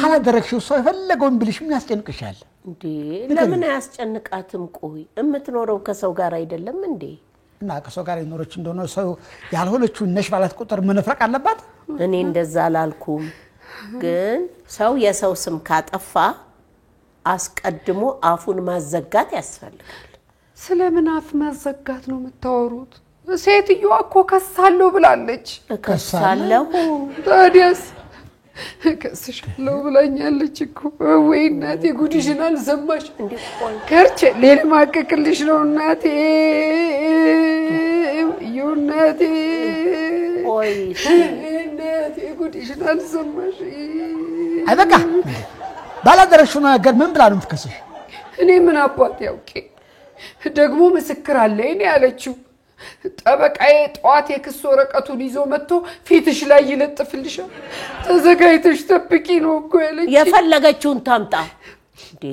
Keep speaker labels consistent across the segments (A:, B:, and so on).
A: ካላደረግሽው ሰው የፈለገውን ብልሽ ምን ያስጨንቅሻል
B: እንዴ ለምን ያስጨንቃትም ቆይ እምትኖረው ከሰው ጋር አይደለም እንዴ
A: እና ከሰው ጋር ይኖርች እንደሆነ ሰው ያልሆነችው ነሽ ማለት ቁጥር መነፍረቅ አለባት
B: እኔ እንደዛ አላልኩም ግን ሰው የሰው ስም ካጠፋ አስቀድሞ አፉን ማዘጋት ያስፈልጋል
C: ስለምን አፍ ማዘጋት ነው የምታወሩት ሴትየዋ እኮ ከሳለው ብላለች
B: ከሳለው
C: ታዲያስ ከስሻለው ብላኛለች እኮ ወይ እናቴ ጉዲሽን አልሰማሽ
B: እንዴ ቆይ
C: ከርቼ ሌላ ማከክልሽ ነው እናቴ ዩናቴ
B: ቆይ
C: እናቴ ጉዲሽን አልሰማሽ
A: አይበቃ ባላደረግሽው ነገር ምን ብላ ነው የምትከስሽ
C: እኔ ምን አባት ያውቄ ደግሞ ምስክር አለኝ ያለችው ጠበቃዬ ጧት የክስ ወረቀቱን ይዞ መጥቶ ፊትሽ ላይ ይለጥፍልሻል ተዘጋይተሽ ተብቂ ነው እኮ ያለች
B: የፈለገችውን ታምጣ እንዴ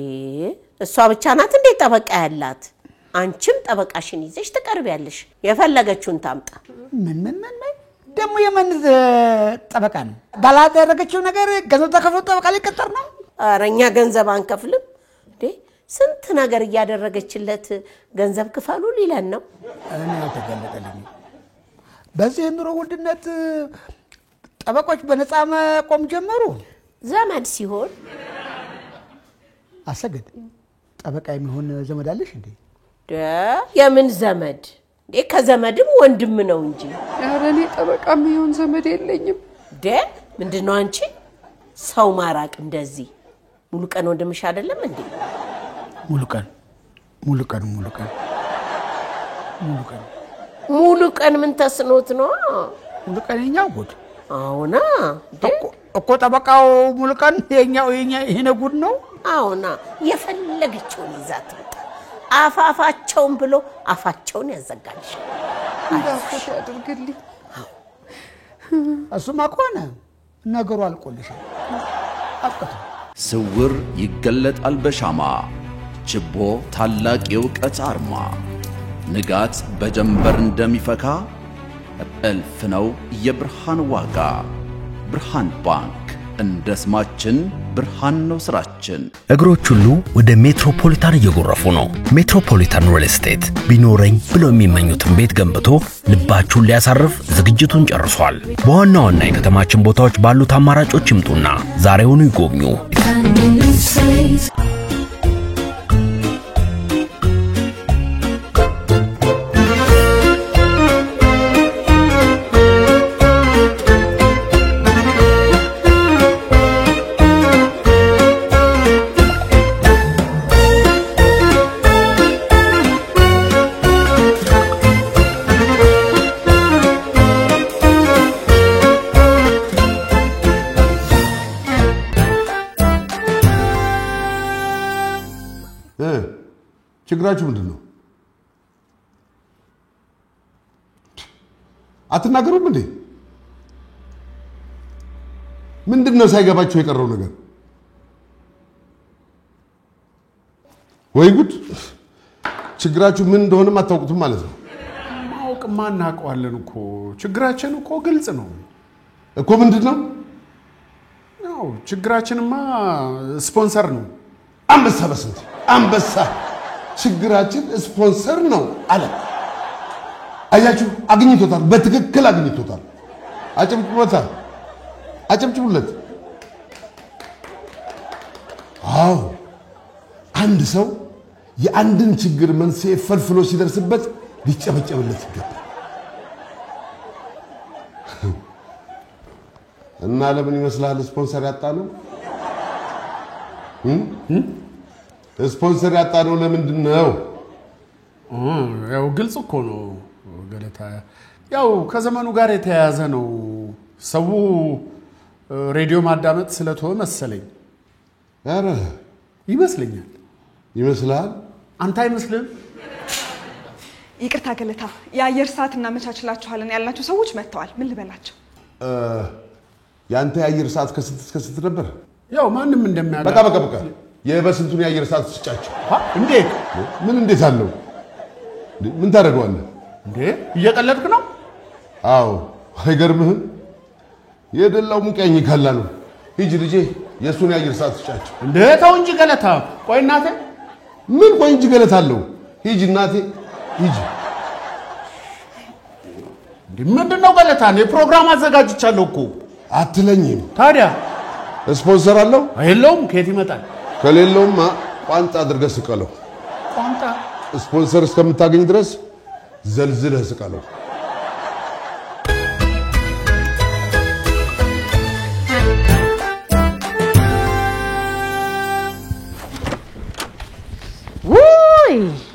B: እሷ ብቻ ናት እንዴ ጠበቃ ያላት አንቺም ጠበቃሽን ይዘሽ ተቀርቢያለሽ የፈለገችውን ታምጣ
A: ምን ደሞ የምን ጠበቃ ነው ባላደረገችው ነገር ገንዘብ ተከፍሎ ጠበቃ ሊቀጠር ነው
B: አረኛ ገንዘብ አንከፍልም እንዴ ስንት ነገር ያደረገችለት ገንዘብ ክፈሉ ሊለን ነው
A: እኔ ተገለጠልኝ በዚህ ኑሮ ውድነት ጠበቆች በነፃ መቆም ጀመሩ
B: ዘመድ ሲሆን
A: አሰገድ ጠበቃ የሚሆን ዘመድ አለሽ እንዴ
B: የምን ዘመድ እንዴ ከዘመድም ወንድም ነው እንጂ
C: ያረኔ ጠበቃ የሚሆን ዘመድ የለኝም
B: ምንድነው አንቺ ሰው ማራቅ እንደዚህ ሙሉ ቀን ወንድምሽ አይደለም እንዴ ሙሉ ቀን ምን ተስኖት ነው
A: ሙሉ ቀን የኛው ጉድ
B: አውና
A: እኮ ጠበቃው ሙሉ ቀን የኛው ይሄን ጉድ ነው
B: አውና የፈለገችውን ይዛት አፋፋቸውን ብሎ አፋቸውን ያዘጋልሽ
C: እንዳፈሽ ያድርግልኝ
A: እሱማ ከሆነ ነገሩ አልቆልሻል አፍቀቱ
D: ስውር ይገለጣል በሻማ ችቦ ታላቅ የውቀት አርማ ንጋት በጀንበር እንደሚፈካ እልፍ ነው የብርሃን ዋጋ ብርሃን ባንክ እንደስማችን ብርሃን ነው ስራችን
E: እግሮች ሁሉ ወደ ሜትሮፖሊታን እየጎረፉ ነው ሜትሮፖሊታን ሪል ስቴት ቢኖረኝ ብለው የሚመኙትን ቤት ገንብቶ ልባችሁን ሊያሳርፍ ዝግጅቱን ጨርሷል በዋና ዋና የከተማችን ቦታዎች ባሉት አማራጮች ይምጡና ዛሬውኑ ይጎብኙ
F: ችግራችሁ ምንድነው አትናገሩም እንዴ ምንድነው ሳይገባችሁ የቀረው ነገር ወይ ጉድ ችግራችሁ ምን እንደሆነ አታውቁትም ማለት ነው
G: ማውቅማ እናውቀዋለን እኮ ችግራችን እኮ ግልጽ ነው
F: እኮ ምንድነው
G: ያው ችግራችንማ ስፖንሰር ነው
F: አንበሳ በስንት አንበሳ ችግራችን ስፖንሰር ነው አለ አያችሁ አግኝቶታል በትክክል አግኝቶታል አጨብጭቡለት አዎ አንድ ሰው የአንድን ችግር መንስኤ ፈልፍሎ ሲደርስበት ሊጨበጨብለት ይገባል እና ለምን ይመስላል ስፖንሰር ያጣነው ስፖንሰር ያጣነው ለምንድን ነው
G: ያው ግልጽ እኮ ነው ገለታ ያው ከዘመኑ ጋር የተያያዘ ነው ሰው ሬዲዮ ማዳመጥ ስለተወ መሰለኝ
F: አረ
G: ይመስላል አንተ አይመስልም
H: ይቅርታ ገለታ የአየር ሰዓት እናመቻችላችኋለን ያልናቸው ሰዎች መጥተዋል ምን ልበላቸው
F: ያንተ የአየር ሰዓት ከስንት እስከ ስንት ነበር
G: ያው ማንንም እንደሚያጋ
F: በቃ የበስንቱን የአየር ሰዓት ስጫቸው
G: እንዴት
F: ምን እንዴት አለው ምን ታደርገዋለህ
G: እንዴ እየቀለድክ ነው
F: አዎ አይገርምህም የደላው ሙቀኝ ካላ ነው ሂጂ ልጄ የሱን የአየር ሰዓት ስጫቸው።
G: እንደ ተው እንጂ ገለታ። ቆይ እናቴ
F: ምን ቆይ እንጂ ገለታ አለው። ሂጂ እናቴ ሂጂ።
G: ምንድነው ገለታ? እኔ ፕሮግራም አዘጋጅቻለሁ እኮ።
F: አትለኝም?
G: ታዲያ
F: ስፖንሰር አለው?
G: የለውም። ከየት ይመጣል?
F: ከሌለውማ ቋንጣ አድርገህ ስቀለው።
G: ቋንጣ
F: ስፖንሰር እስከምታገኝ ድረስ ዘልዝለህ ስቀለው።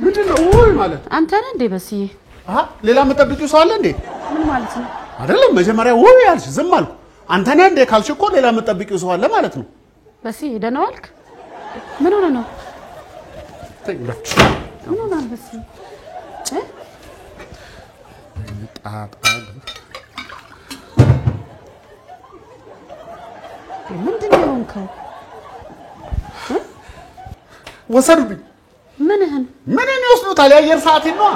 G: ምንድነው ወይ ማለት?
I: አንተ ነህ እንዴ በስዬ?
G: ሌላ መጠብቂው ሰው አለ እንዴ?
I: ምን ማለት ነው?
G: አይደለም መጀመሪያ ወይ ያልሽ ዝም አልኩ። አንተ ነህ እንዴ ካልሽ እኮ ሌላ መጠብቂው ሰው አለ ማለት ነው።
I: በስዬ ደህና ዋልክ? ምን ሆነ ነው? ምን ሆነ በስዬ? ምንድነው የሆንከው?
G: ወሰዱብኝ።
I: ምንህን
G: ይወስዱታል? የአየር ሰዓቴን ነዋ።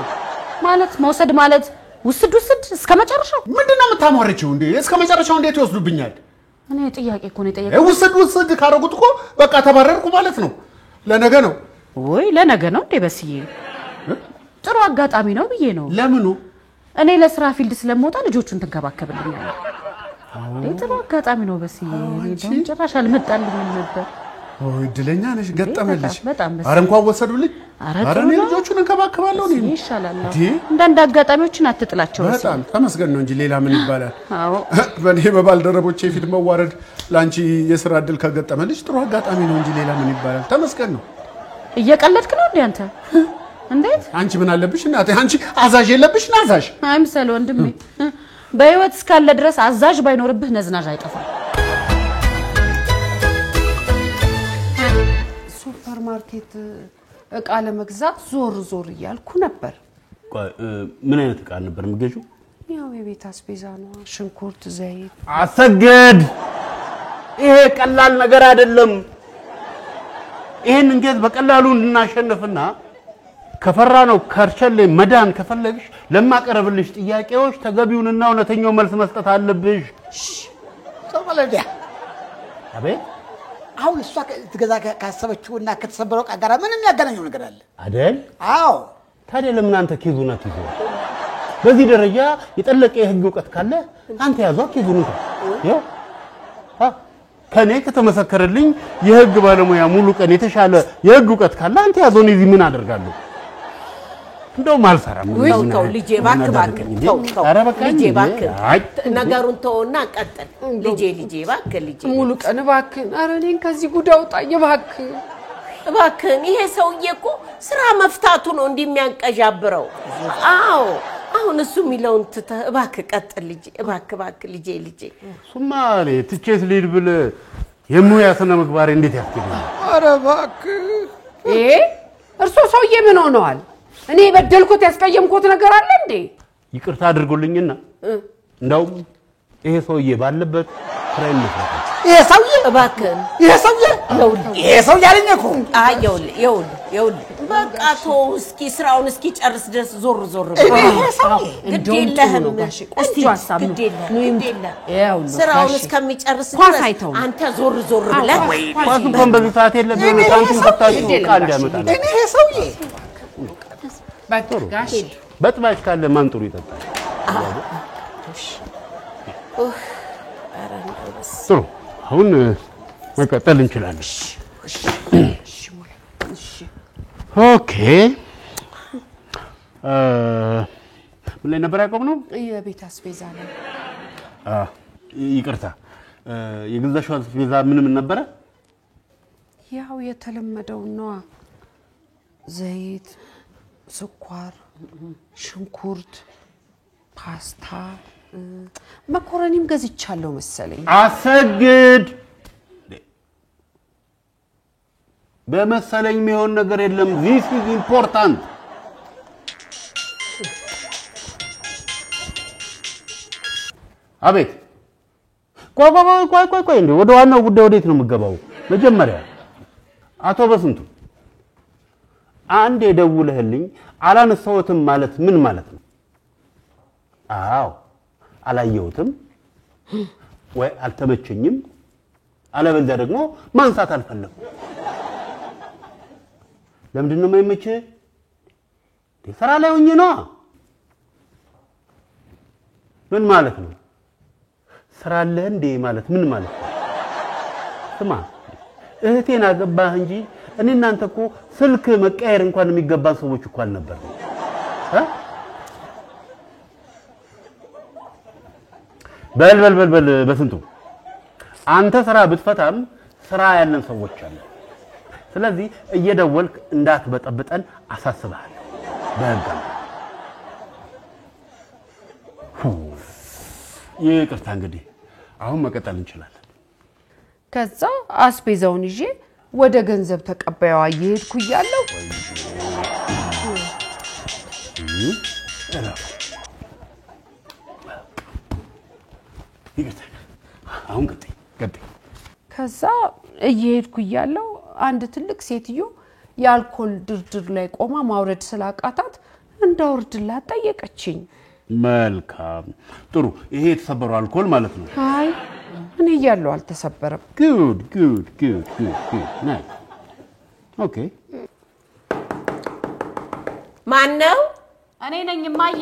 I: ማለት መውሰድ ማለት ውስድ እስከ መጨረሻው?
G: ምንድነው የምታሟርቺው እንዴ? እስከ መጨረሻው እንዴት ይወስዱብኛል?
I: እኔ ጥያቄ እኮ ነው የጠየቀው።
G: ውስድ ካረጉት እኮ በቃ ተባረርኩ ማለት ነው። ለነገ ነው
I: ወይ? ለነገ ነው እንዴ በስዬ? ጥሩ አጋጣሚ ነው ብዬ ነው።
G: ለምኑ?
I: እኔ ለስራ ፊልድ ስለምወጣ ልጆቹን ትንከባከብልኛለህ። ጥሩ አጋጣሚ ነው በስዬ። እኔ ጭራሽ አልመጣልኝም ነበር።
G: እድለኛ ነሽ፣ ገጠመልሽ።
I: በጣም
G: ኧረ እንኳን ወሰዱልኝ። ኧረ እኔ ልጆቹን እንከባከባለሁ። እኔ
I: ይሻላል። እንዳንድ አጋጣሚዎችን አትጥላቸው።
G: በጣም ተመስገን ነው እንጂ ሌላ ምን ይባላል?
I: አዎ
G: በእኔ በባልደረቦቼ ፊት መዋረድ ለአንቺ የስራ እድል ከገጠመልሽ ጥሩ አጋጣሚ ነው እንጂ ሌላ ምን ይባላል? ተመስገን ነው።
I: እየቀለድክ ነው እንዴ አንተ? እንዴት?
G: አንቺ ምን አለብሽ እናቴ? አንቺ አዛዥ የለብሽ? ናዛዥ
I: አይምሰል ወንድሜ። በህይወት እስካለ ድረስ አዛዥ ባይኖርብህ ነዝናዥ አይጠፋም።
C: ሱፐርማርኬት እቃ ለመግዛት ዞር እያልኩ ነበር።
E: ምን አይነት እቃ ነበር የምትገዢው?
C: ያው የቤት አስቤዛ ነው፣ ሽንኩርት፣ ዘይት።
E: አሰግድ፣ ይሄ ቀላል ነገር አይደለም። ይሄን እንዴት በቀላሉ እንድናሸንፍና ከፈራ ነው ከርቸሌ መዳን ከፈለግሽ ለማቀረብልሽ ጥያቄዎች ተገቢውንና እውነተኛው መልስ መስጠት አለብሽ።
A: ሶማሌዲያ
E: አቤት።
A: አሁን እሷ ትገዛ ካሰበችውና ከተሰበረው ዕቃ ጋር ምንም ያገናኘው ነገር አለ
E: አይደል?
A: አዎ።
E: ታዲያ ለምን አንተ ኬዙን አትይዘው? በዚህ ደረጃ የጠለቀ የህግ እውቀት ካለ አንተ ያዘው ኬዙን እንኳን ያው ከኔ ከተመሰከረልኝ የህግ ባለሙያ ሙሉ ቀን የተሻለ የህግ እውቀት ካለ አንተ ያዘው። እዚህ ምን አደርጋለሁ? እንደውም አልሰራም።
B: ተው ልጄ እባክህ ተው።
E: ኧረ በቃ
B: ልጄ እባክህ ነገሩን ተውና ቀጥል። ልጄ እባክህ ልጄ
C: ሙሉ ቀን እባክህ፣ ኧረ እኔን ከዚህ ጉድ አውጣኝ እባክህ።
B: ይሄ ሰውዬ እኮ ስራ መፍታቱ ነው እንደሚያንቀዣብረው። አዎ አሁን እሱ የሚለውን ትተህ እባክህ ቀጥል ልጄ፣ እባክህ ልጄ።
E: ሱማ ትቼት ልሂድ ብል የሙያ ስነ ምግባር እንዴት ያስገኛል?
C: ኧረ እባክህ። እርሶ ሰውዬ ምን ሆነዋል? እኔ በደልኩት ያስቀየምኩት ነገር አለ እንዴ?
E: ይቅርታ አድርጉልኝና እንደው ይሄ ሰውዬ ባለበት ስራ ይመስላል።
A: ይሄ ሰውዬ
B: እባክህ
A: ይሄ ሰውዬ አለኝ እኮ።
B: አይ ይኸውልህ በቃ ተው እስኪ ስራውን እስኪ ጨርስ ድረስ ዞር ግድ የለህም።
C: ቆስቲ ሐሳብ ነው
B: ይኸውልህ ስራውን እስከሚጨርስ ድረስ አንተ ዞር ብለህ
E: ኳስ እንኳን በዚህ ሰዓት የለብህም። ሳንቲም ከፍታችሁ ዕቃ እንዲያመጣል።
A: ይሄ ሰውዬ
C: ጋሽ
E: በጥባጭ ካለ ማን ጥሩ ይጠጣል? ጥሩ አሁን መቀጠል እንችላለን። ኦኬ ምን ላይ ነበር ያቆምነው?
C: የቤት አስቤዛ ነው።
E: ይቅርታ የገዛሽው አስቤዛ ምን ነበረ?
C: ያው የተለመደው ነው። ዘይት፣ ስኳር፣ ሽንኩርት፣ ፓስታ፣ መኮረኒም ገዝቻለሁ መሰለኝ።
E: አሰግድ በመሰለኝ የሚሆን ነገር የለም። this is important። አቤት ቆይ እንዴ ወደ ዋናው ጉዳይ ወዴት ነው የምገባው? መጀመሪያ አቶ በስንቱ አንድ የደውለህልኝ አላነሳሁትም ማለት ምን ማለት ነው? አዎ አላየሁትም ወይ አልተመቸኝም
G: አለበለዚያ ደግሞ ማንሳት አልፈለኩም። ለምንድን ነው የማይመችህ? ስራ ላይ ሆኜ ነው። ምን ማለት ነው? ስራ አለ እንዴ ማለት ምን ማለት ነው? ስማ እህቴን አገባህ እንጂ እኔ እናንተ እኮ ስልክ መቀየር እንኳን የሚገባን ሰዎች እኮ አልነበርም። በል በስንቱ አንተ ስራ ብትፈታም ስራ ያለን ሰዎች አሉ። ስለዚህ እየደወልክ እንዳትበጠብጠን አሳስብሃለሁ። በህግ ይቅርታ። እንግዲህ አሁን መቀጠል እንችላለን።
C: ከዛ አስቤዛውን ይዤ ወደ ገንዘብ ተቀባይዋ እየሄድኩ እያለሁ
G: ይቅርታ። አሁን ቀጥይ።
C: ከዛ እየሄድኩ እያለሁ አንድ ትልቅ ሴትዮ የአልኮል ድርድር ላይ ቆማ ማውረድ ስላቃታት እንዳወርድላት ጠየቀችኝ።
G: መልካም ጥሩ። ይሄ የተሰበረው አልኮል ማለት ነው?
C: አይ እኔ እያለሁ አልተሰበረም።
G: ጉድ ናይስ ኦኬ።
B: ማን ነው?
I: እኔ ነኝ እማዬ።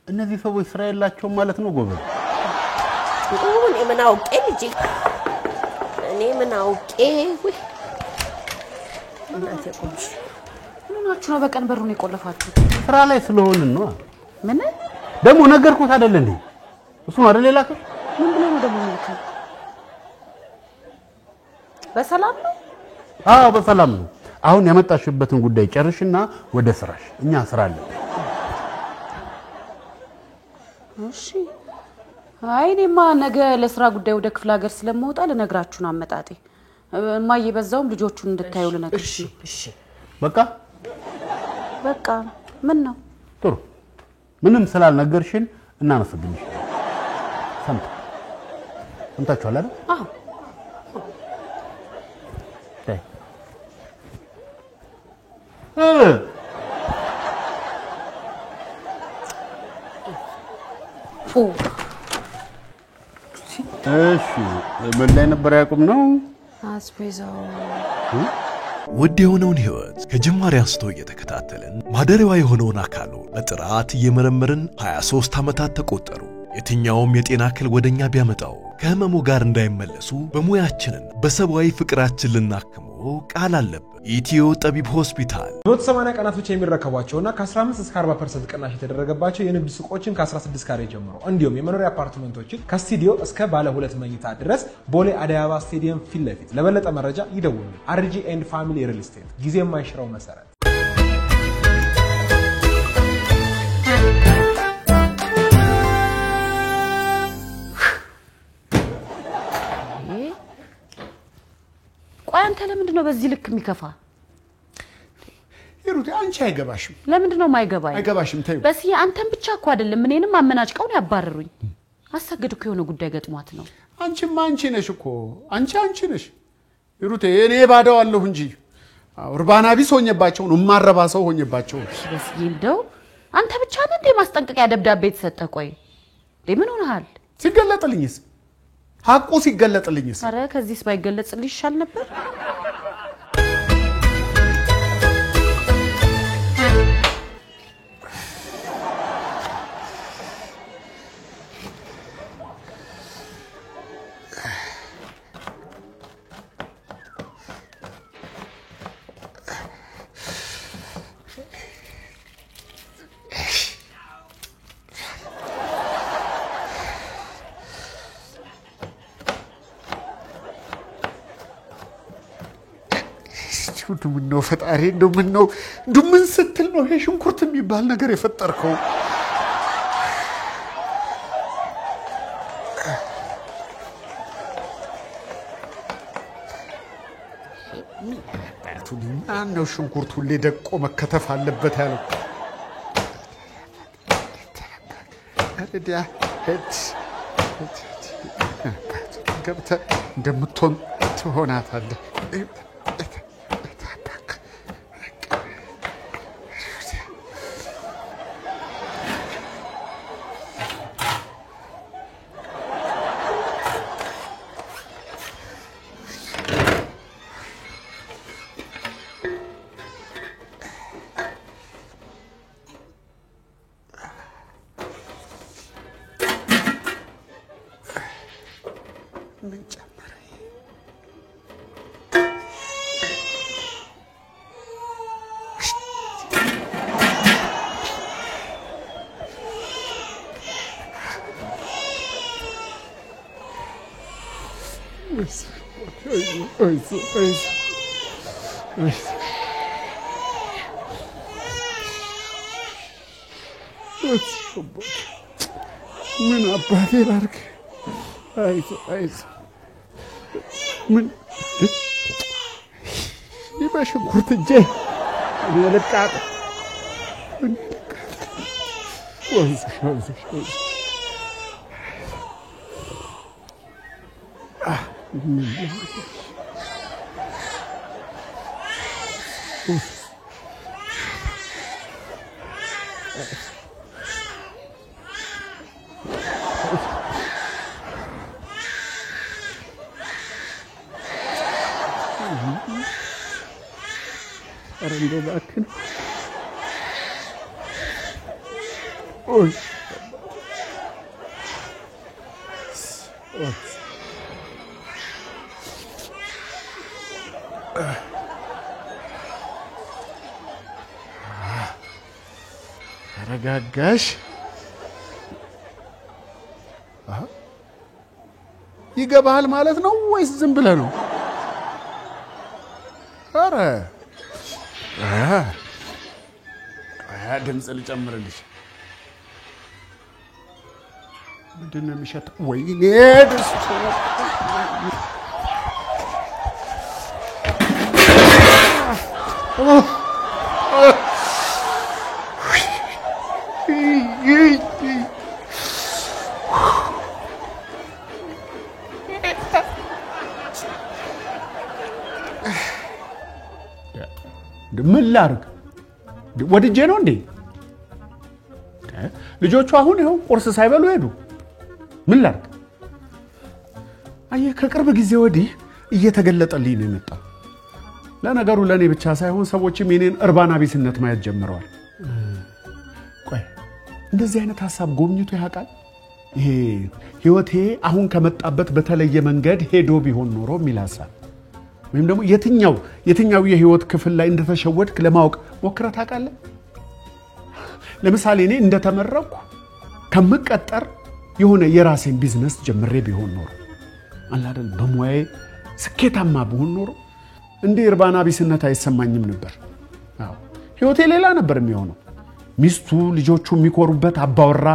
G: እነዚህ ሰዎች ስራ የላቸውም ማለት ነው? ጎበዝ።
B: እኔ ምን አውቄ ልጄ፣ እኔ ምን አውቄ። ወይ እናቴ ቆንጆ
I: ምን ናችሁ ነው በቀን በሩን የቆለፋችሁ?
G: ስራ ላይ ስለሆንን ነው።
I: ምን
G: ደግሞ ነገርኩት አይደል እንዴ? እሱ አይደል የላከው?
I: ምን ብሎ ነው ደግሞ የሚልከው? በሰላም ነው?
G: አዎ በሰላም ነው። አሁን ያመጣሽበትን ጉዳይ ጨርሽና ወደ ስራሽ። እኛ ስራ አለ።
I: እሺ። አይ እኔማ ነገ ለስራ ጉዳይ ወደ ክፍለ ሀገር ስለምወጣ ልነግራችሁ ነው አመጣጤ። እማዬ በዛውም ልጆቹን እንድታዩ ልነግርሽ ነው።
B: እሺ
I: በቃ ምን ነው?
G: ጥሩ። ምንም ስላልነገርሽን እናመሰግንሽ። ሰምታችኋል አይደል?
I: አዎ።
G: እሺ ምን ላይ ነበር ያቆምነው?
C: አስቤዛው
J: ውድ የሆነውን ህይወት ከጅማሬ አንስቶ እየተከታተልን ማደሪያዋ የሆነውን አካሉ በጥራት እየመረመርን 23 ዓመታት ተቆጠሩ። የትኛውም የጤና እክል ወደኛ ቢያመጣው ከህመሙ ጋር እንዳይመለሱ በሙያችንን በሰብአዊ ፍቅራችን ልናክመው ቃል አለብን። ኢትዮ ጠቢብ ሆስፒታል
K: 180 ቀናት ብቻ የሚረከቧቸውና ከ15 እስከ 40% ቅናሽ የተደረገባቸው የንግድ ሱቆችን ከ16 ካሬ ጀምሮ እንዲሁም የመኖሪያ አፓርትመንቶችን ከስቱዲዮ እስከ ባለ 2 መኝታ ድረስ ቦሌ አደይ አበባ ስቴዲየም ፊት ለፊት። ለበለጠ መረጃ ይደውሉ። አርጂ ኤንድ ፋሚሊ ሪል ስቴት፣ ጊዜ የማይሽረው መሰረት።
I: ቆይ አንተ ለምንድን ነው በዚህ ልክ የሚከፋ?
G: ይሩት አንቺ አይገባሽም።
I: ለምንድን ነው የማይገባኝ?
G: አይገባሽም ተይው።
I: በስዬ አንተን ብቻ እኮ አይደለም እኔንም አመናጭቀውን ያባረሩኝ። አሰግድኩ የሆነ ጉዳይ ገጥሟት ነው።
G: አንቺማ አንቺ ነሽ እኮ አንቺ ነሽ ይሩት። እኔ ባዳዋለሁ እንጂ ኡርባና ቢስ ሆኜባቸው ነው ማረባ ሰው ሆኜባቸው።
I: በስዬ እንደው አንተ ብቻ ነህ እንደ ማስጠንቀቂያ ደብዳቤ ተሰጠ? ቆይ ምን ሆነሃል?
G: ሲገለጥልኝስ ሐቁ ሲገለጥልኝስ?
I: አረ ከዚህስ ባይገለጽልኝ ይሻል ነበር።
G: ምን ነው ፈጣሪ እንደው ምን ስትል ነው ይሄ ሽንኩርት የሚባል ነገር የፈጠርከው? ማን ነው ሽንኩርት ሁሌ ደቆ መከተፍ አለበት ያለው? አረዲያ ገብተህ እንደምትሆን ትሆናታለህ። ምን ጨመረ? ምን አባቴ ላድርግ? አይዞህ ምን በሽንኩርት እጄ ልቃጥ እንደው እባክህ ተረጋጋሽ። ይገባሃል ማለት ነው ወይስ ዝም ብለህ ነው? ኧረ ድምፅ ልጨምርልሽ። ምንድን ነው የሚሸተው? ወይኔ ድስቱ ምን ላድርግ? ወድጄ ነው እንዴ? ልጆቹ አሁን ይኸው ቁርስ ሳይበሉ ሄዱ። ምን ላድርግ? አየህ፣ ከቅርብ ጊዜ ወዲህ እየተገለጠልኝ ነው የመጣው። ለነገሩ ለእኔ ብቻ ሳይሆን ሰዎችም የኔን እርባና ቢስነት ማየት ጀምረዋል። ቆይ እንደዚህ አይነት ሀሳብ ጎብኝቶ ያውቃል? ይሄ ህይወቴ አሁን ከመጣበት በተለየ መንገድ ሄዶ ቢሆን ኖሮ የሚል ሀሳብ፣ ወይም ደግሞ የትኛው የህይወት ክፍል ላይ እንደተሸወድክ ለማወቅ ሞክረህ ታውቃለህ? ለምሳሌ እኔ እንደተመረኩ ከምቀጠር የሆነ የራሴን ቢዝነስ ጀምሬ ቢሆን ኖሮ አላደል በሙያዬ ስኬታማ ብሆን ኖሮ እንደ እርባና ቢስነት አይሰማኝም ነበር። አዎ ህይወቴ ሌላ ነበር የሚሆነው። ሚስቱ ልጆቹ የሚኮሩበት አባወራ፣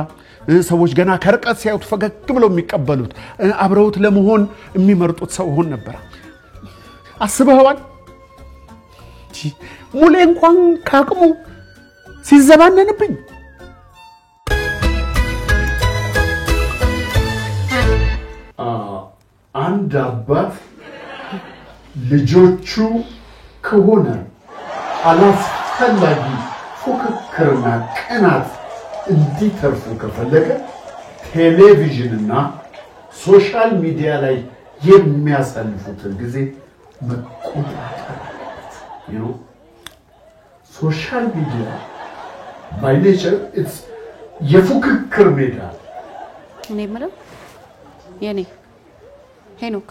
G: ሰዎች ገና ከርቀት ሲያዩት ፈገግ ብለው የሚቀበሉት፣ አብረውት ለመሆን የሚመርጡት ሰው ሆን ነበር። አስበዋል? ሙሌ እንኳን ካቅሙ ሲዘባነንብኝ አንድ አባት ልጆቹ ከሆነ አላስፈላጊ ፉክክርና ቅናት እንዲተርፉ ከፈለገ ቴሌቪዥንና ሶሻል ሚዲያ ላይ የሚያሳልፉትን ጊዜ መቆጣጠር አለበት። ሶሻል ሚዲያ ባይ ኔቸር ኢትስ የፉክክር ሜዳ።
I: እኔ የምለው የኔ ሄኖክ፣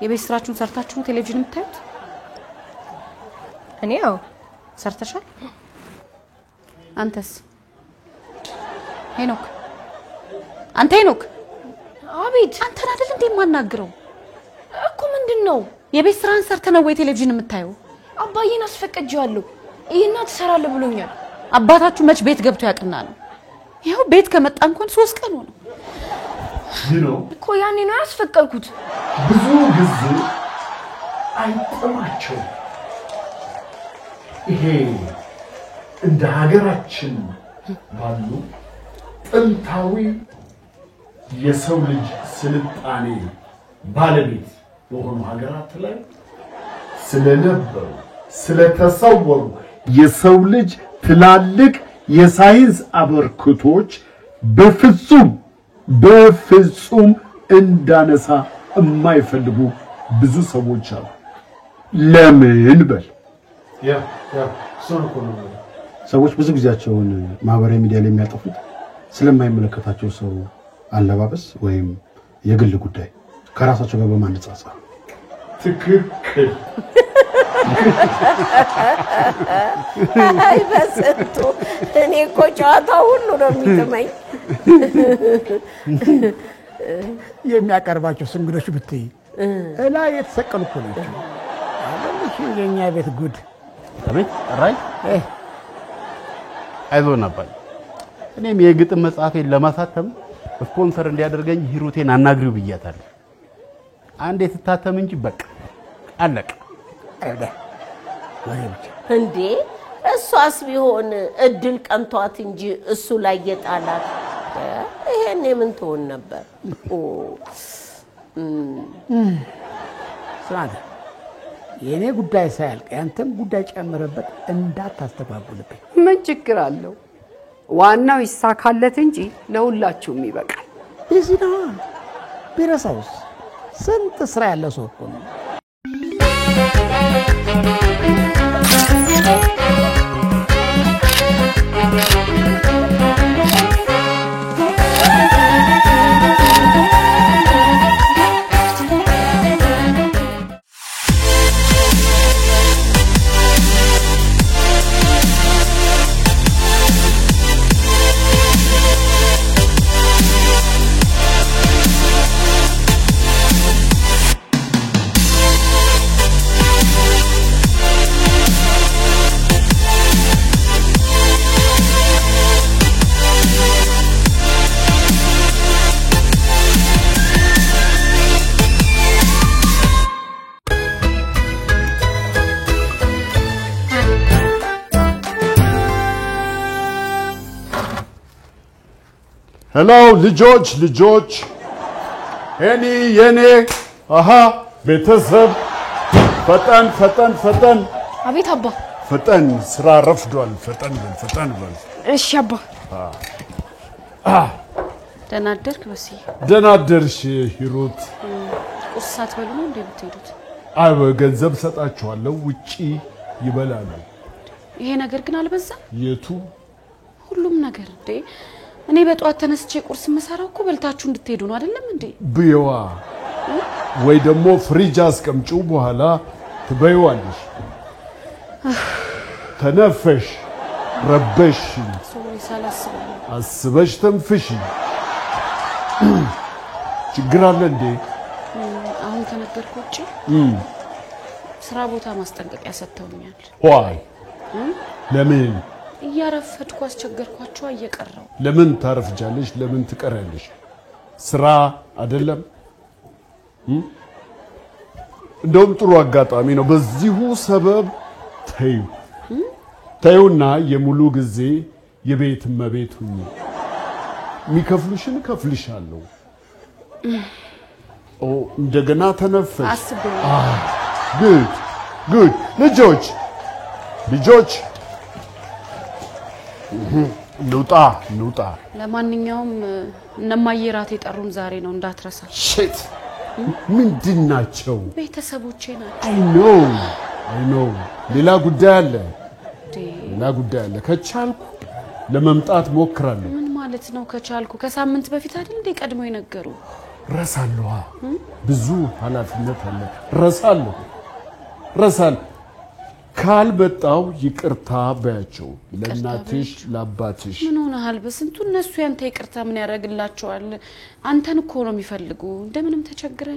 I: የቤት ስራችሁን ሰርታችሁ ነው ቴሌቪዥን የምታዩት?
L: እኔ ያው
I: ሰርተሻል። አንተስ ሄኖክ? አንተ ሄኖክ?
L: አቤት።
I: አንተን አይደል እንዴ የማናግረው
L: እኮ? ምንድነው?
I: የቤት ስራን ሰርተህ ነው ወይ ቴሌቪዥን የምታየው?
L: አባዬን አስፈቅጄዋለሁ፣ ይሄና ትሰራለህ ብሎኛል።
I: አባታችሁ መች ቤት ገብቶ ያቅና ነው? ይሄው ቤት ከመጣ እንኳን 3 ቀን ሆነ
L: እኮ። ያኔ ነው ያስፈቀድኩት።
G: ብዙ ጊዜ አይጥማቸው። ይሄ እንደ ሀገራችን ባሉ ጥንታዊ የሰው ልጅ ስልጣኔ ባለቤት በሆኑ ሀገራት ላይ ስለነበሩ ስለተሰወሩ የሰው ልጅ ትላልቅ የሳይንስ አበርክቶች በፍጹም እንዳነሳ የማይፈልጉ ብዙ ሰዎች አሉ። ለምን በል ሰዎች ብዙ ጊዜያቸውን ማህበራዊ ሚዲያ ላይ የሚያጠፉት ስለማይመለከታቸው ሰው አለባበስ ወይም የግል ጉዳይ ከራሳቸው ጋር በማነጻጸር
F: ትክክል።
B: አይ በስንቱ እኔ እኮ ጨዋታው ሁሉ ነው የሚጥመኝ።
A: የሚያቀርባቸው እንግዶች ብትይ እላይ የተሰቀሉ እኮ ናቸው። አለሽ የኛ ቤት ጉድ።
G: አቤት ራይ አይዞን አባይ። እኔም የግጥም መጽሐፌን ለማሳተም ስፖንሰር እንዲያደርገኝ ሂሩቴን አናግሪው ብያታለሁ። አንዴ ትታተም እንጂ በቃ አለቀ።
B: እንዴ እሷስ ቢሆን እድል ቀንቷት እንጂ እሱ ላይ የጣላት ይሄኔ ምን ትሆን ነበር?
A: ስማት የኔ ጉዳይ ሳያልቅ ያንተም ጉዳይ ጨምረበት እንዳታስተጓጉልብኝ።
C: ምን ችግር አለው? ዋናው ይሳካለት እንጂ ለሁላችሁም ይበቃል።
A: እዚህ ነው ቢረሳውስ ስንት ስራ ያለው ሰው እኮ ነው።
F: ሄሎ ልጆች እኔ የኔ ቤተሰብ ፈጠን
L: አቤት አባ።
F: ፈጠን ስራ ረፍዷል። ፈጠን በል።
L: እሺ አባ።
I: ደህና አደርክ በስዬ?
F: ደህና አደርሽ ሂሩት።
I: ቁርስ ሳትበሉ ነው እንዴ የምትሄዱት?
F: አይ ገንዘብ ሰጣችኋለሁ ውጪ ይበላሉ።
I: ይሄ ነገር ግን አልበዛም?
F: የቱ?
I: ሁሉም ነገር እንዴ እኔ በጧት ተነስቼ ቁርስ መሰራው እኮ በልታችሁ እንድትሄዱ ነው አይደለም እንዴ?
F: ብየዋ ወይ ደግሞ ፍሪጅ አስቀምጪው በኋላ ትበይዋለሽ። ተነፈሽ ረበሽ
I: ሶሪ ሳላስበው
F: አስበሽ ተንፍሽ። ችግር አለ እንዴ?
I: አሁን ከነገርኩ ውጪ ስራ ቦታ ማስጠንቀቂያ ሰጥተውኛል።
F: ዋይ ለምን?
I: እያረፈድኩ አስቸገርኳቸው እየቀረው።
F: ለምን ታረፍጃለሽ? ለምን ትቀራለሽ? ስራ አይደለም? እንደውም ጥሩ አጋጣሚ ነው። በዚሁ ሰበብ ተይውና የሙሉ ጊዜ የቤት እመቤት ሁኚ። የሚከፍሉሽን ከፍልሻለሁ። እንደገና ተነፈሽ።
I: አስበው።
F: ጉድ ልጆች ልውጣ።
I: ለማንኛውም እነማዬ ራት የጠሩን ዛሬ ነው እንዳትረሳ።
F: ሽት ምንድን ናቸው?
I: ቤተሰቦቼ ናቸው።
F: አይ ኖ ሌላ ጉዳይ አለ። ከቻልኩ ለመምጣት ሞክራለሁ።
I: ምን ማለት ነው ከቻልኩ? ከሳምንት በፊት አይደል እንዴ ቀድሞ የነገሩ?
F: ረሳለሁ። ብዙ ኃላፊነት አለ። ረሳለሁ። ካልበጣው ይቅርታ በያቸው። ለእናትሽ ለአባትሽ።
I: ምን ሆነሃል? በስንቱ እነሱ ያንተ ይቅርታ ምን ያደርግላቸዋል? አንተን እኮ ነው የሚፈልጉ። እንደምንም ተቸግረ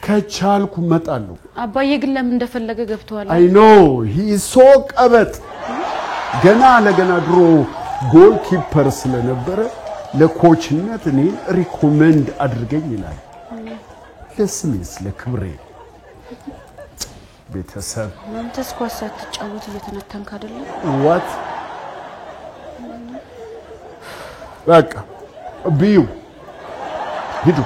F: ከቻልኩ መጣለሁ።
I: አባዬ ግን ለምን እንደፈለገ ገብቷል።
F: አይ ኖ ሂ ሶ ቀበጥ። ገና ድሮ ጎል ኪፐር ስለነበረ ለኮችነት እኔ ሪኮመንድ አድርገኝ ይላል። ለስሜስ ለክብሬ ቤተሰብ
I: አንተስ ኳስ ሳትጫወት እየተነተንክ አይደለም?
F: ዋት በቃ ቢዩ ሂዱ።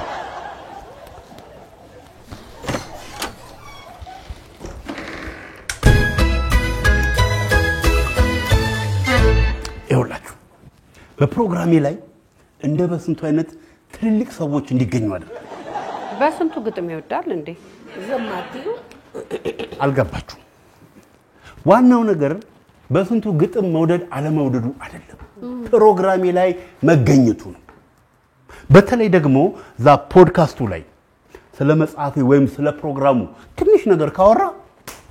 G: ይኸውላችሁ በፕሮግራሜ ላይ እንደ በስንቱ አይነት ትልልቅ ሰዎች እንዲገኙ አደረገ።
C: በስንቱ ግጥም ይወዳል እንዴ?
B: ዘማቲው
G: አልገባችሁ? ዋናው ነገር በስንቱ ግጥም መውደድ አለመውደዱ አይደለም፣ ፕሮግራሜ ላይ መገኘቱ ነው። በተለይ ደግሞ ዛ ፖድካስቱ ላይ ስለ መጽሐፌ ወይም ስለ ፕሮግራሙ ትንሽ ነገር ካወራ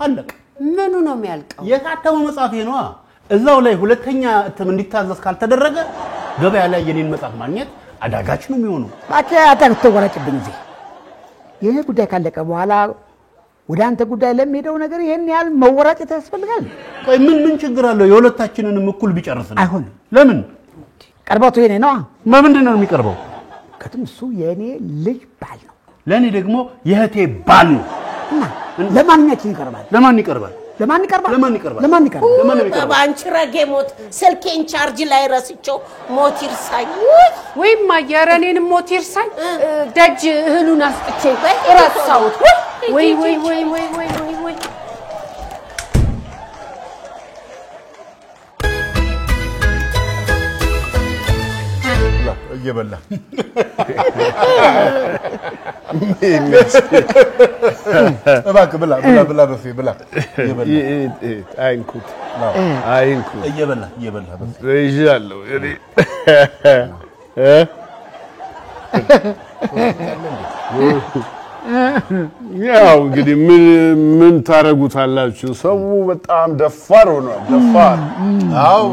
G: አለቀ።
B: ምኑ ነው የሚያልቀው?
G: የታተመው መጽሐፌ ነው። እዛው ላይ ሁለተኛ እትም እንዲታዘዝ ካልተደረገ ገበያ ላይ የኔን መጽሐፍ ማግኘት አዳጋች ነው የሚሆነው።
A: ባካ አታክቶ ወራጭብኝ እዚህ ይሄ ጉዳይ ካለቀ በኋላ ወደ አንተ ጉዳይ ለሚሄደው ነገር ይሄን ያህል መወራጨት ያስፈልጋል?
G: ቆይ ምን ችግር አለው? የሁለታችንንም እኩል ቢጨርስልን
A: አይሆንም።
G: ለምን?
A: ቀርባቱ የኔ ነው።
G: ምንድን ነው የሚቀርበው?
A: ከቱም እሱ የኔ ልጅ ባል ነው።
G: ለኔ ደግሞ የእህቴ ባል ነው።
A: እና ለማንኛችን ይቀርባል?
G: ለማን ይቀርባል?
A: ለማን ይቀርባል?
G: ለማን ይቀርባል?
A: ለማን ይቀርባል?
G: ለማን ይቀርባል?
B: ባንቺ ረጌ ሞት ስልኬን ቻርጅ ላይ ረስቸው ሞት ይርሳኝ።
C: ወይም ማያረኔንም ሞት ይርሳኝ። ደጅ እህሉን አስጥቼ ረሳሁት። ወይ ወይ ወይ ወይ ወይ ወይ ወይ
F: እየበላ እባክህ ብላ ብላ ብላ በፊ ብላ
M: አይንኩት
F: እየበላ በፊ
M: ይዣለሁ እኔ ያው እንግዲህ ምን ታረጉታላችሁ? ሰው በጣም ደፋር ሆኗል። ደፋር
F: አው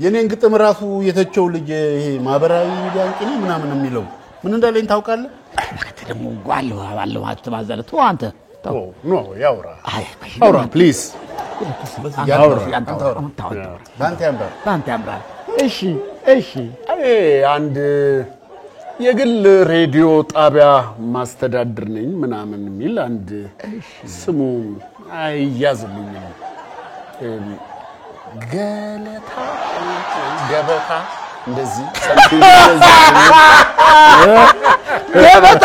F: የኔን ግጥም ራሱ የተቸው ልጅ ይሄ ማህበራዊ ሚዲያ እንቅኔ ምናምን የሚለው ምን እንዳለኝ ታውቃለህ?
A: አንተ ደግሞ ባለው አትማዘለት አንተ
M: ኖ ያውራ አውራ ፕሊዝ
A: ባንተ ያምራል። እሺ
M: አንድ የግል ሬዲዮ ጣቢያ ማስተዳድር ነኝ ምናምን የሚል አንድ ስሙ አይያዝልኝም። ገበታ እንደዚህ
A: ገበታ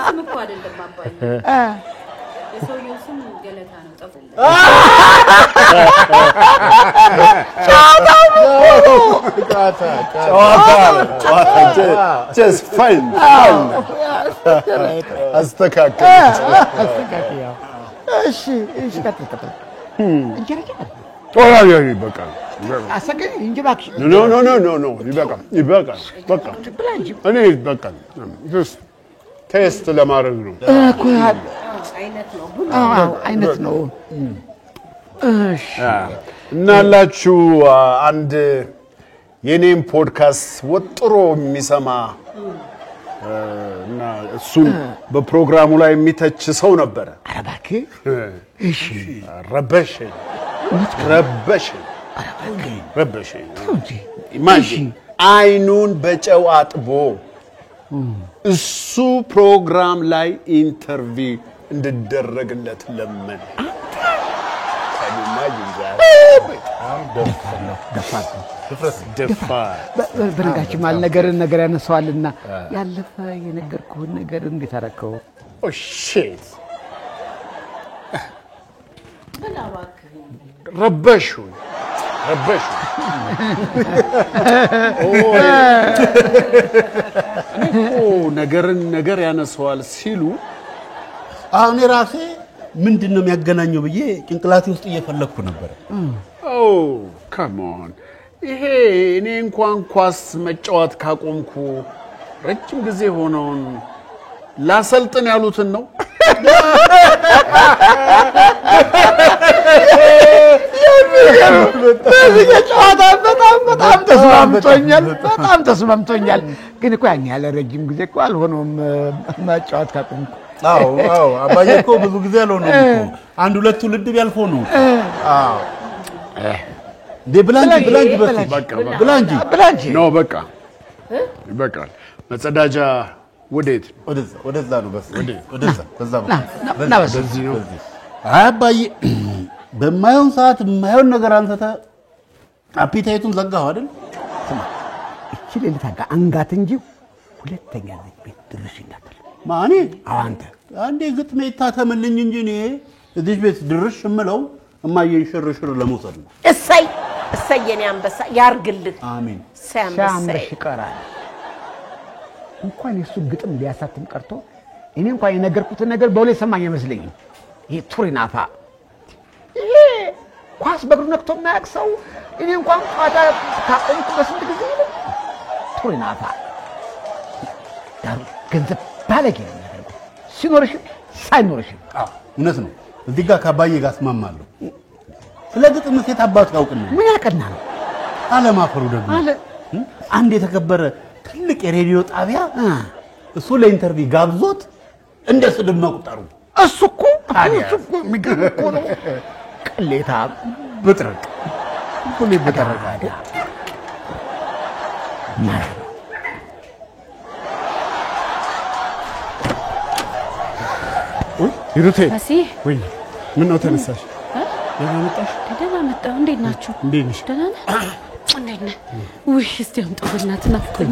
I: ስም እኮ አይደለም አባዬ። የሰውየው ስም ገለታ ነው። ጠፍልኝ
M: just fine አስተካክል።
A: እሺ ቀጥል
M: ይበቃል።
A: አሰከኝ እንጂ እባክሽ።
M: ኖ ይበቃል። በቃ እኔ ይበቃል። ቴስት ለማድረግ ነው
A: እኮ አይነት ነው። እሺ
M: እናላችሁ አንድ የኔም ፖድካስት ወጥሮ የሚሰማ እና እሱን በፕሮግራሙ ላይ የሚተች ሰው ነበረ።
A: ኧረ እባክህ እሺ
M: ረበሸኝ ኢማጂን አይኑን በጨው አጥቦ እሱ ፕሮግራም ላይ ኢንተርቪው እንድደረግለት ለምን
A: በነጋችን ማል ነገር ያነሳዋልና ያለፈ የነገርኩህን ነገር እንዴት አደረከው?
M: ኦ ሺት ረበሹ ነገር ያነሳዋል ሲሉ
G: አሁን ራሴ ምንድነው የሚያገናኘው ብዬ ጭንቅላቴ ውስጥ እየፈለኩ ነበር።
M: ካም ኦን ይሄ እኔ እንኳን ኳስ መጫወት ካቆምኩ ረጅም ጊዜ ሆነውን ላሰልጥን ያሉትን ነው።
A: በጣም ተስማምቶኛል። ግን እኮ ያን ያለ ረጅም ጊዜ እኮ አልሆነውም መጫወት ካቆምኩ።
G: አዎ አባዬ እኮ ብዙ ጊዜ አልሆነውም እኮ አንድ ሁለት ትውልድ ቢያልፈው ነው።
M: ብላንጂ ነው በቃ ይበቃል። መጸዳጃ ወዴት?
F: ወደዛ ነው በስ ወደዛ
G: በዚህ ነው። አባዬ በማይሆን ሰዓት የማይሆን ነገር አንተታ አፒታይቱን ዘጋው አይደል?
A: ስማ እቺ ሌሊት አንጋት እንጂ ሁለተኛ ቤት ድርሽ እንዳትል።
G: ማኔ
A: አንተ
G: አንዴ ግጥሜ ታተምልኝ እንጂ እኔ እዚህ ቤት ድርሽ እምለው እማዬን ሽርሽር ለመውሰድ ነው።
B: እሰይ የኔ አንበሳ ያርግልህ።
G: አሜን።
A: ሲያምርሽ ይቀራል። እንኳን የሱ ግጥም ሊያሳትም ቀርቶ እኔ እንኳን የነገርኩትን ነገር በሁሌ ሰማኝ አይመስለኝም። ይሄ ቱሪናፋ ይሄ ኳስ በእግሩ ነክቶ የማያውቅ ሰው እኔ እንኳን ቋታ ካቆምኩ በስንት ጊዜ ነው ቶይናፋ ዳሩ ገንዘብ ባለጌ ነው የሚያደርገው ሲኖርሽ ሳይኖርሽ
F: እውነት ነው እዚህ ጋር ካባዬ ጋር እስማማለሁ ስለ ግጥም ሴት አባቱ ያውቅልኝ
A: ምን ያቀና ነው
F: አለማፈሩ ደግሞ አንድ የተከበረ ትልቅ የሬዲዮ ጣቢያ እሱ ለኢንተርቪው ጋብዞት እንደ ስድብ መቁጠሩ
A: እሱ እኮ የሚገርም እኮ ነው ቅሌታ
F: ብጥርቅ ሁሌ በተረጋጋ
M: ይሩቴ
I: መሲ
M: ወይ ምን ነው ተነሳሽ? ደህና መጣሽ?
I: ደህና መጣሁ። እንዴት ናችሁ?
M: እንዴት ነሽ?
I: ደህና ነህ? እንዴት ነህ? ውይ እስቲ አምጣው በእናትህ ናፍቆኝ።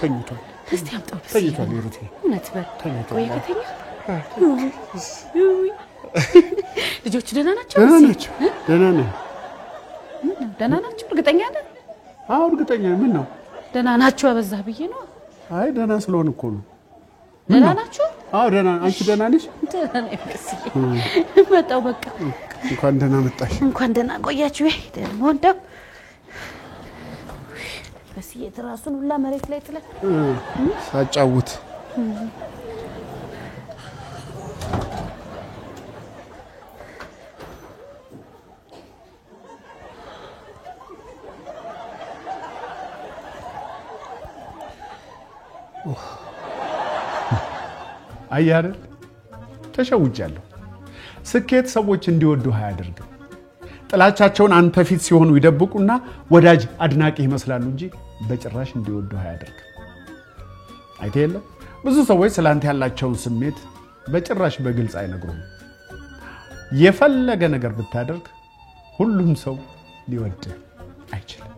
M: ተኝቷል።
I: እስቲ አምጣው
M: ተኝቷል ይሩቴ።
I: እውነት በል ቆይ ከተኛ ልጆቹ ደህና ናቸው?
M: ደህና ናቸው። ደህና ነኝ።
I: ደህና ናቸው? እርግጠኛ ነህ?
M: አዎ እርግጠኛ ነኝ። ምን ነው
I: ደህና ናቸው አበዛህ ብዬ ነው።
M: አይ ደህና ስለሆነ እኮ ነው።
I: ደህና ናቸው?
M: አዎ ደህና። አንቺ ደህና ነሽ?
I: ደህና ነኝ። መጣሁ በቃ።
M: እንኳን ደህና መጣሽ።
I: እንኳን ደህና ቆያችሁ። ይሄ ደግሞ እንደው በስዬ ትራሱን ሁላ መሬት ላይ ጥለ
M: ሳጫውት አያረ ተሸውጃለሁ። ስኬት ሰዎች እንዲወዱ አያደርግም። ጥላቻቸውን አንተ ፊት ሲሆኑ ይደብቁና ወዳጅ አድናቂ ይመስላሉ እንጂ በጭራሽ እንዲወዱ አያደርግም። አይተህ የለ ብዙ ሰዎች ስላንተ ያላቸውን ስሜት በጭራሽ በግልጽ አይነግሩም። የፈለገ ነገር ብታደርግ ሁሉም ሰው ሊወድ አይችልም።